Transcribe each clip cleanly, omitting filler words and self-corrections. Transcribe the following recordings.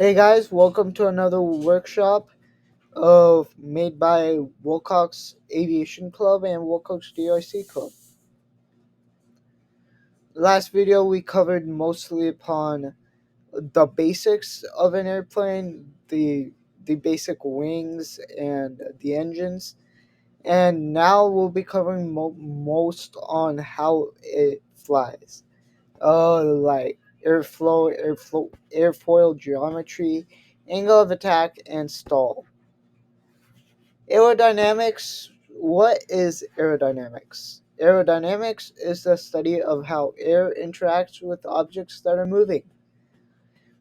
Hey guys, welcome to another workshop of made by Wilcox Aviation Club and Wilcox DRC Club. Last video we covered mostly upon the basics of an airplane, the basic wings and the engines, and now we'll be covering most on how it flies. Like airfoil geometry, angle of attack, and stall. Aerodynamics. What is aerodynamics? Aerodynamics is the study of how air interacts with objects that are moving.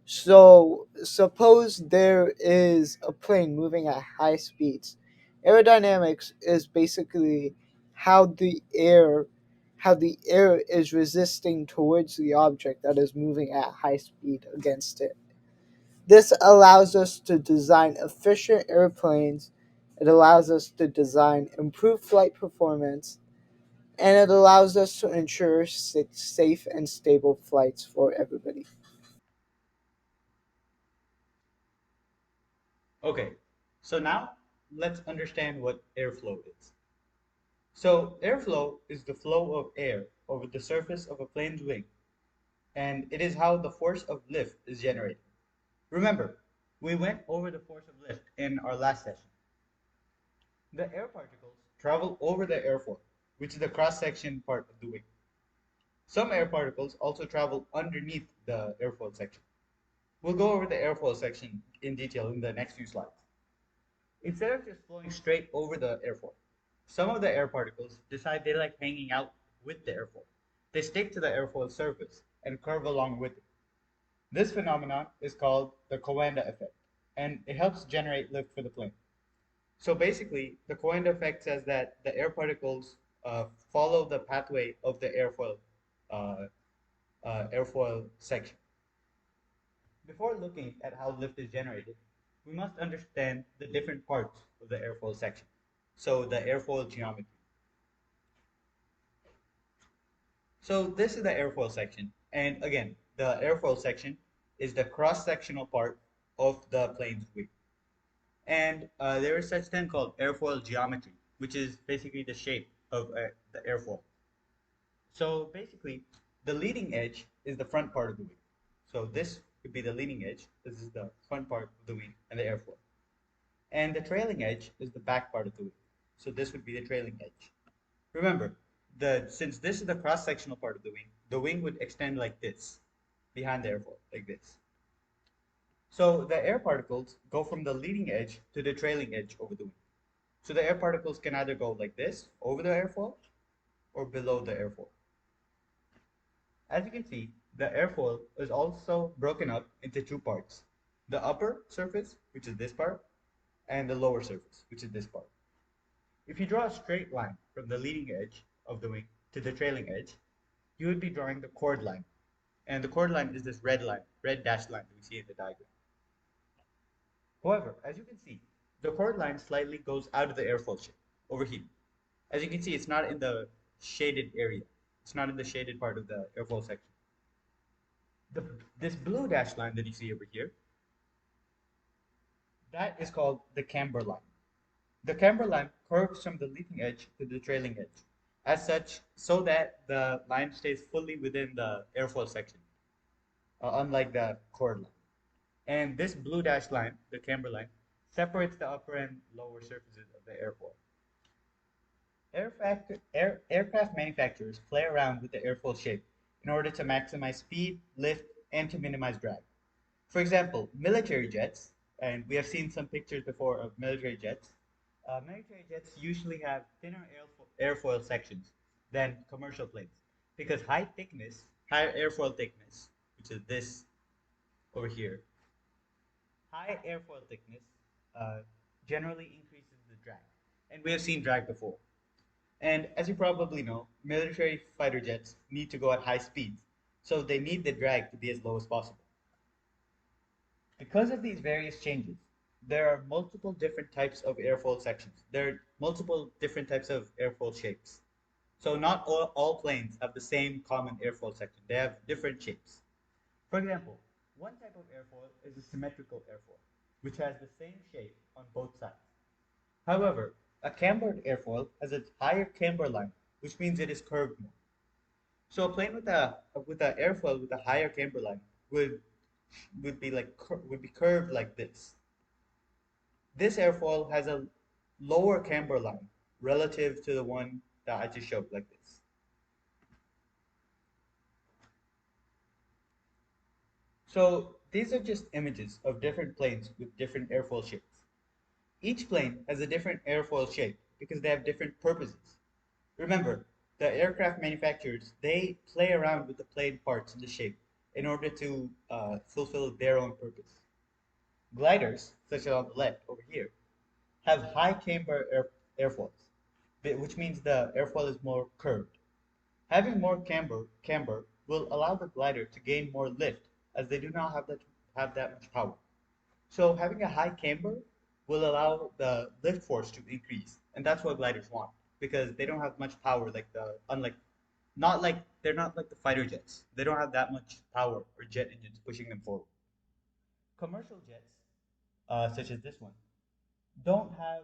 So, suppose there is a plane moving at high speeds. Aerodynamics is basically how the air how the air is resisting towards the object that is moving at high speed against it. This allows us to design efficient airplanes. It allows us to design improved flight performance, and it allows us to ensure safe and stable flights for everybody. Okay, so now let's understand what airflow is. So airflow is the flow of air over the surface of a plane's wing, and it is how the force of lift is generated. Remember, we went over the force of lift in our last session. The air particles travel over the airfoil, which is the cross-section part of the wing. Some air particles also travel underneath the airfoil section. We'll go over the airfoil section in detail in the next few slides. Instead of just flowing straight over the airfoil, some of the air particles decide they like hanging out with the airfoil. They stick to the airfoil surface and curve along with it. This phenomenon is called the Coanda effect, and it helps generate lift for the plane. So basically, the Coanda effect says that the air particles follow the pathway of the uh, airfoil section. Before looking at how lift is generated, we must understand the different parts of the airfoil section. So the airfoil geometry. So this is the airfoil section. And again, the airfoil section is the cross-sectional part of the plane's wing. And there is such thing called airfoil geometry, which is basically the shape of the airfoil. So basically, the leading edge is the front part of the wing. So this would be the leading edge. This is the front part of the wing and the airfoil. And the trailing edge is the back part of the wing. So this would be the trailing edge. Remember, since this is the cross-sectional part of the wing would extend like this, behind the airfoil, like this. So the air particles go from the leading edge to the trailing edge over the wing. So the air particles can either go like this, over the airfoil, or below the airfoil. As you can see, the airfoil is also broken up into two parts. The upper surface, which is this part, and the lower surface, which is this part. If you draw a straight line from the leading edge of the wing to the trailing edge, you would be drawing the chord line. And the chord line is this red line, red dashed line that we see in the diagram. However, as you can see, the chord line slightly goes out of the airfoil shape over here. As you can see, it's not in the shaded area. It's not in the shaded part of the airfoil section. This blue dashed line that you see over here, that is called the camber line. The camber line curves from the leading edge to the trailing edge, as such, so that the line stays fully within the airfoil section, unlike the chord line. And this blue dashed line, the camber line, separates the upper and lower surfaces of the airfoil. Aircraft manufacturers play around with the airfoil shape in order to maximize speed, lift, and to minimize drag. For example, military jets, and we have seen some pictures before of military jets. Military jets usually have thinner airfoil sections than commercial planes because high airfoil thickness, which is this over here, high airfoil thickness uh, generally increases the drag. And we have seen drag before. And as you probably know, military fighter jets need to go at high speeds, so they need the drag to be as low as possible. Because of these various changes, there are multiple different types of airfoil sections. There are multiple different types of airfoil shapes. So not all planes have the same common airfoil section. They have different shapes. For example, One type of airfoil is a symmetrical airfoil, which has the same shape on both sides. However, a cambered airfoil has a higher camber line, which means it is curved more. So a plane with an airfoil with a higher camber line would would be curved like this. This airfoil has a lower camber line relative to the one that I just showed like this. So these are just images of different planes with different airfoil shapes. Each plane has a different airfoil shape because they have different purposes. Remember, the aircraft manufacturers, they play around with the plane parts and the shape in order to fulfill their own purpose. Gliders, such as on the left over here, have high camber airfoils, which means the airfoil is more curved. Having more camber will allow the glider to gain more lift as they do not have that much power. So having a high camber will allow the lift force to increase, and that's what gliders want because they don't have much power like the unlike not like they're not like the fighter jets. They don't have that much power or jet engines pushing them forward. Commercial jets, such as this one, don't have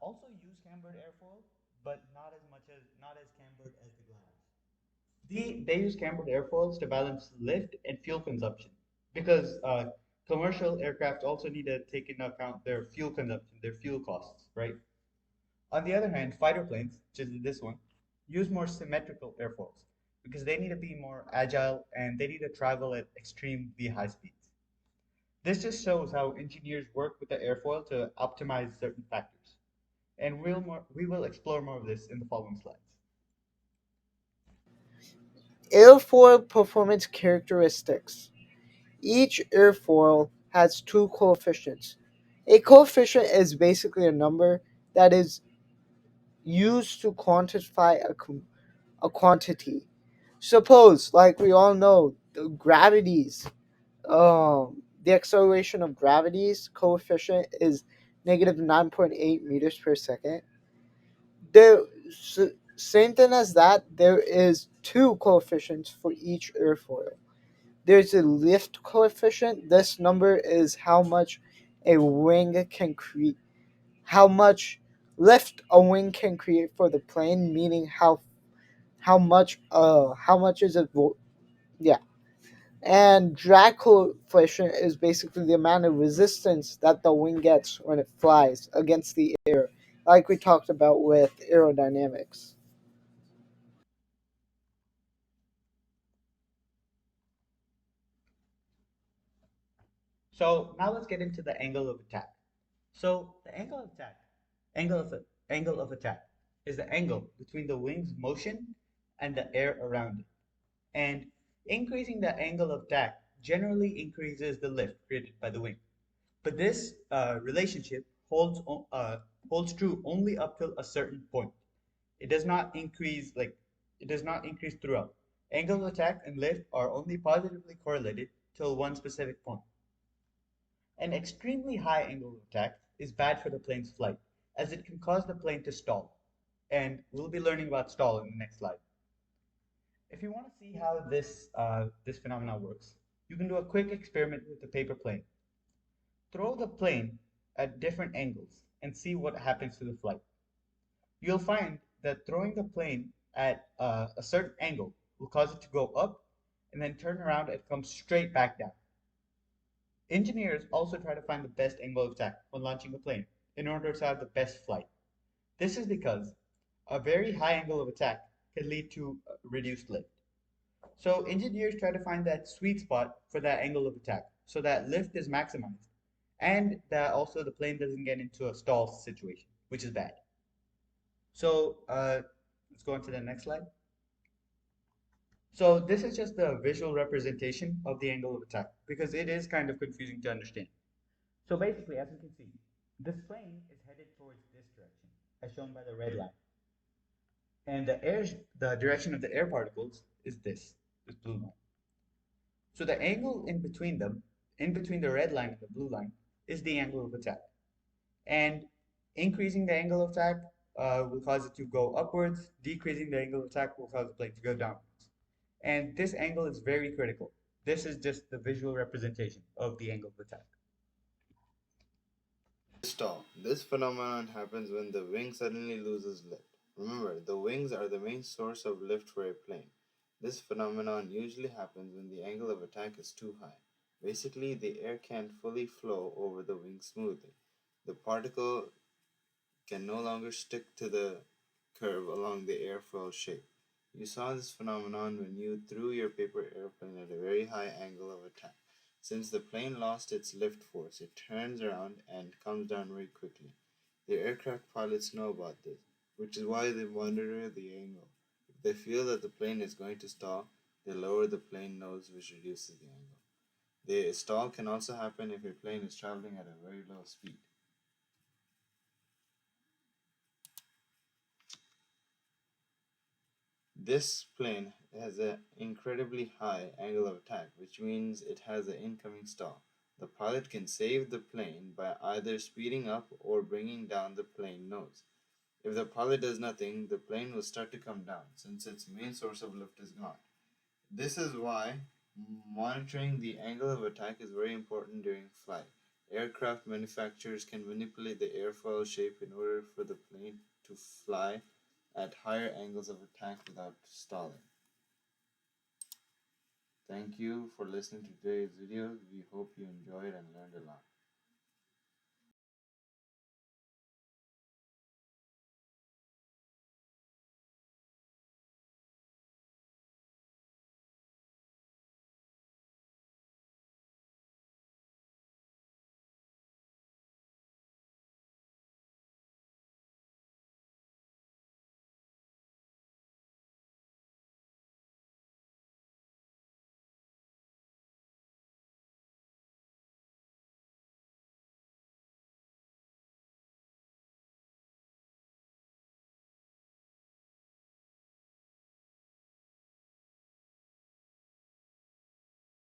also use cambered airfoil, but not as cambered as the gliders. They use cambered airfoils to balance lift and fuel consumption because commercial aircraft also need to take into account their fuel consumption, their fuel costs, right? On the other hand, fighter planes, such as this one, use more symmetrical airfoils because they need to be more agile and they need to travel at extremely high speeds. This just shows how engineers work with the airfoil to optimize certain factors. And we will explore more of this in the following slides. Airfoil performance characteristics. Each airfoil has two coefficients. A coefficient is basically a number that is used to quantify a quantity. Suppose, like we all know, the acceleration of gravity's coefficient is negative 9.8 meters per second. There, same thing as that, there is two coefficients for each airfoil. There's a lift coefficient. This number is how much a wing can create, how much lift a wing can create for the plane, meaning how much is it? Yeah, and drag coefficient is basically the amount of resistance that the wing gets when it flies against the air, like we talked about with aerodynamics. So now let's get into the angle of attack. So the angle of angle of attack is the angle between the wing's motion and the air around it. And increasing the angle of attack generally increases the lift created by the wing. But this relationship holds true only up till a certain point. It does not increase it does not increase throughout. Angle of attack and lift are only positively correlated till one specific point. An extremely high angle of attack is bad for the plane's flight, as it can cause the plane to stall. And we'll be learning about stall in the next slide. If you want to see how this phenomenon works, you can do a quick experiment with the paper plane. Throw the plane at different angles and see what happens to the flight. You'll find that throwing the plane at a certain angle will cause it to go up and then turn around and come straight back down. Engineers also try to find the best angle of attack when launching a plane in order to have the best flight. This is because a very high angle of attack can lead to reduced lift. So engineers try to find that sweet spot for that angle of attack so that lift is maximized and that also the plane doesn't get into a stall situation, which is bad. So let's go on to the next slide. So this is just the visual representation of the angle of attack because it is kind of confusing to understand. So basically, as you can see, this plane is headed towards this direction, as shown by the red line. And the direction of the air particles is this blue line. So the angle in between them, in between the red line and the blue line, is the angle of attack. And increasing the angle of attack will cause it to go upwards. Decreasing the angle of attack will cause the plane to go downwards. And this angle is very critical This is just the visual representation of the angle of attack. Stall. This phenomenon happens when the wing suddenly loses lift. Remember, the wings are the main source of lift for a plane. This phenomenon usually happens when the angle of attack is too high. Basically, the air can't fully flow over the wing smoothly. The particle can no longer stick to the curve along the airfoil shape. You saw this phenomenon when you threw your paper airplane at a very high angle of attack. Since the plane lost its lift force, it turns around and comes down very quickly. The aircraft pilots know about this, which is why they monitor the angle. If they feel that the plane is going to stall, they lower the plane nose, which reduces the angle. The stall can also happen if a plane is traveling at a very low speed. This plane has an incredibly high angle of attack, which means it has an incoming stall. The pilot can save the plane by either speeding up or bringing down the plane nose. If the pilot does nothing, the plane will start to come down since its main source of lift is gone. This is why monitoring the angle of attack is very important during flight. Aircraft manufacturers can manipulate the airfoil shape in order for the plane to fly at higher angles of attack without stalling. Thank you for listening to today's video. We hope you enjoyed and learned a lot.